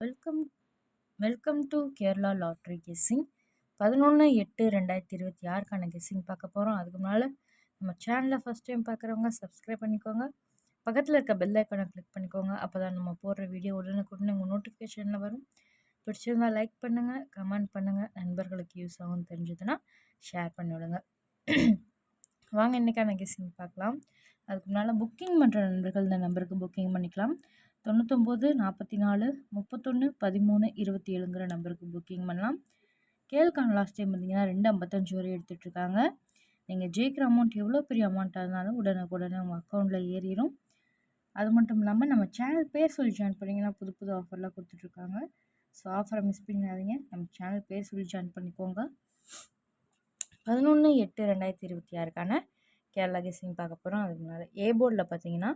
Welcome welcome to Kerala lottery guessing 11/8/2026க்கான guessing பார்க்க போகிறோம். அதுக்கு முன்னால் நம்ம சேனலை ஃபஸ்ட் டைம் பார்க்குறவங்க சப்ஸ்கிரைப் பண்ணிக்கோங்க. பக்கத்தில் இருக்க பெல் ஐக்கானை கிளிக் பண்ணிக்கோங்க. அப்போ தான் நம்ம போடுற வீடியோ உடனுக்குடனே உங்கள் நோட்டிஃபிகேஷனில் வரும். பிடிச்சிருந்தால் லைக் பண்ணுங்கள், கமெண்ட் பண்ணுங்கள். நண்பர்களுக்கு யூஸ் ஆகும் தெரிஞ்சதுன்னா ஷேர் பண்ணி விடுங்க. வாங்க இன்றைக்கான கெஸ்ஸிங் பார்க்கலாம். அதுக்கு முன்னால் புக்கிங் பண்ணுற நண்பர்கள் இந்த நம்பருக்கு புக்கிங் பண்ணிக்கலாம். 99 44 31 13 27ங்கிற நம்பருக்கு புக்கிங் பண்ணலாம். கேளுக்கான லாஸ்ட் டைம் பார்த்தீங்கன்னா 2.55 வரை எடுத்துகிட்ருக்காங்க. நீங்கள் ஜெயிக்கிற அமௌண்ட் எவ்வளோ பெரிய அமௌண்ட்டாக இருந்தாலும் உடனுக்குடனே உங்கள் அக்கௌண்ட்டில் ஏறிடும். அது மட்டும் இல்லாமல் நம்ம சேனல் பேர் சொல்லி ஜாயின் பண்ணிங்கன்னா புது புது ஆஃபர்லாம் கொடுத்துட்ருக்காங்க. ஸோ ஆஃபரை மிஸ் பண்ணிடாதீங்க. நம்ம சேனல் பேர் சொல்லி ஜாயின் பண்ணிக்கோங்க. 11/8/2026க்கான கேரளா கெஸ்ஸிங் பார்க்க போகிறோம். அதுக்கு முன்னால் ஏ போர்டில் பார்த்தீங்கன்னா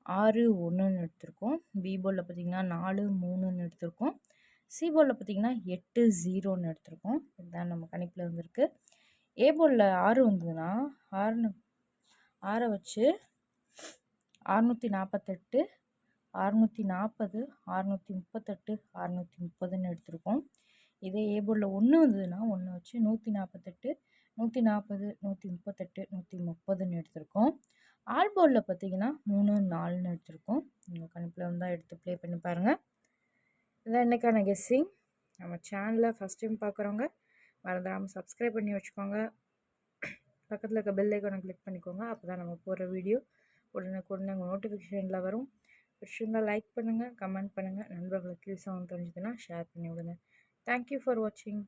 6 1ன்னு எடுத்திருக்கோம். பி போர்டில் பார்த்தீங்கன்னா 4 3ன்னு எடுத்திருக்கோம். சி போர்டில் பார்த்தீங்கன்னா 8 0ன்னு எடுத்திருக்கோம். இதுதான் நம்ம கணிப்பில் வந்திருக்கு. ஏ போர்டில் 6 வந்ததுன்னா 6 வச்சு 648 640 638 630ன்னு எடுத்திருக்கோம். இதே ஏ போர்டில் 1 வந்ததுன்னா 1 வச்சு 148 140 138 130ன்னு எடுத்திருக்கோம். ஆல் போர்டில் பார்த்தீங்கன்னா 3 4ன்னு எடுத்திருக்கோம். உங்கள் கணிப்பில் வந்தால் எடுத்து ப்ளே பண்ணி பாருங்கள். இதான் இன்றைக்கான கெஸ்ஸிங். நம்ம சேனலில் ஃபஸ்ட் டைம் பார்க்குறவங்க மறந்துடாமல் சப்ஸ்கிரைப் பண்ணி வச்சுக்கோங்க. பக்கத்தில் இருக்க பெல் ஐக்கானை கிளிக் பண்ணிக்கோங்க. அப்போ தான் நம்ம போடுற வீடியோ உடனுக்குடனே உங்கள் நோட்டிஃபிகேஷனில் வரும். பிடிச்சிருந்தால் லைக் பண்ணுங்கள், கமெண்ட் பண்ணுங்கள். நண்பர்களுக்கு யூஸ் ஆகும் தெரிஞ்சதுன்னா ஷேர் பண்ணி விடுங்க. தேங்க்யூ ஃபார் வாட்சிங்.